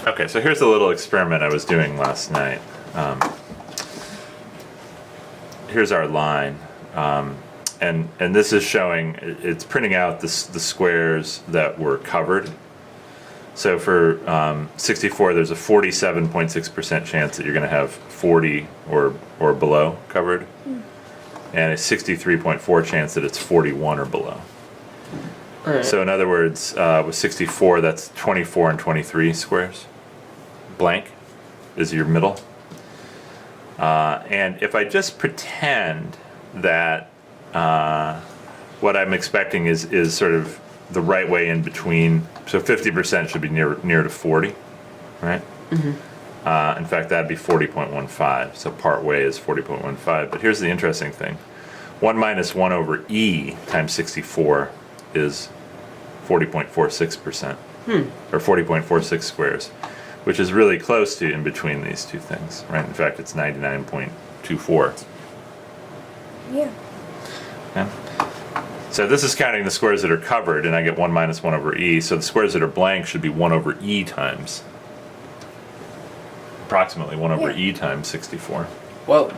Okay, so here's a little experiment I was doing last night. Here's our line, and this is showing, it's printing out the squares that were covered. So for 64, there's a 47.6% chance that you're going to have 40 or below covered, and a 63.4 chance that it's 41 or below. Right. So in other words, with 64, that's 24 and 23 squares. Blank is your middle. And if I just pretend that what I'm expecting is sort of the right way in between, so 50% should be near to 40, right? Mm-hmm. In fact, that'd be 40.15, so part way is 40.15. But here's the interesting thing. 1 minus 1 over e times 64 is 40.46%, or 40.46 squares, which is really close to in between these two things, right? In fact, it's 99.24. Yeah. Okay? So this is counting the squares that are covered, and I get 1 minus 1 over e, so the squares that are blank should be 1 over e times, approximately 1 over e times 64. Whoa.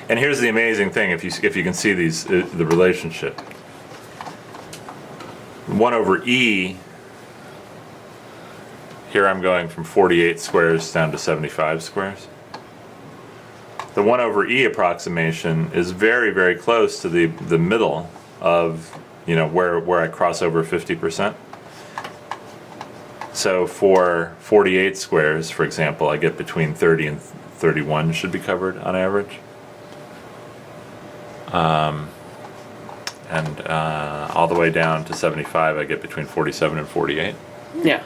And here's the amazing thing, if you can see these, the relationship. 1 over e, here I'm going from 48 squares down to 75 squares. The 1 over e approximation is very, very close to the middle of, where I cross over 50%. So for 48 squares, for example, I get between 30 and 31 should be covered on average. And all the way down to 75, I get between 47 and 48. Yeah.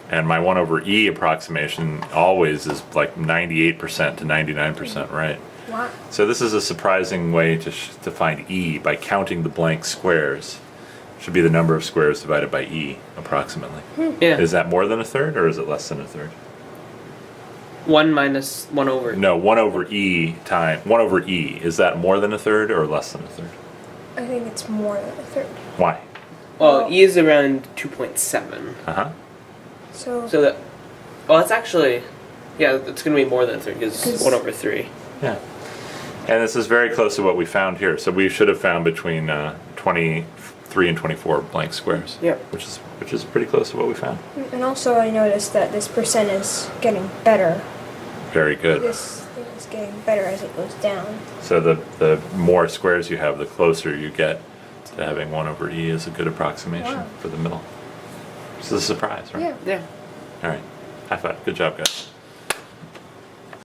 And my 1 over e approximation always is like 98% to 99% right. Wow. So this is a surprising way to find e by counting the blank squares. Should be the number of squares divided by e, approximately. Yeah. Is that more than a third, or is it less than a third? 1 minus 1 over. No, 1 over e times 1 over e. Is that more than a third or less than a third? I think it's more than a third. Why? Well, e is around 2.7. So So that. Well, it's actually. Yeah, it's going to be more than a third because it's 1 over 3. Yeah. And this is very close to what we found here. So we should have found between 23 and 24 blank squares. Yep. Which is pretty close to what we found. And also I noticed that this percent is getting better. Very good. This thing is getting better as it goes down. So the more squares you have, the closer you get to having 1 over e is a good approximation Wow. for the middle. This is a surprise, right? Yeah. Yeah. All right. High five. Good job, guys.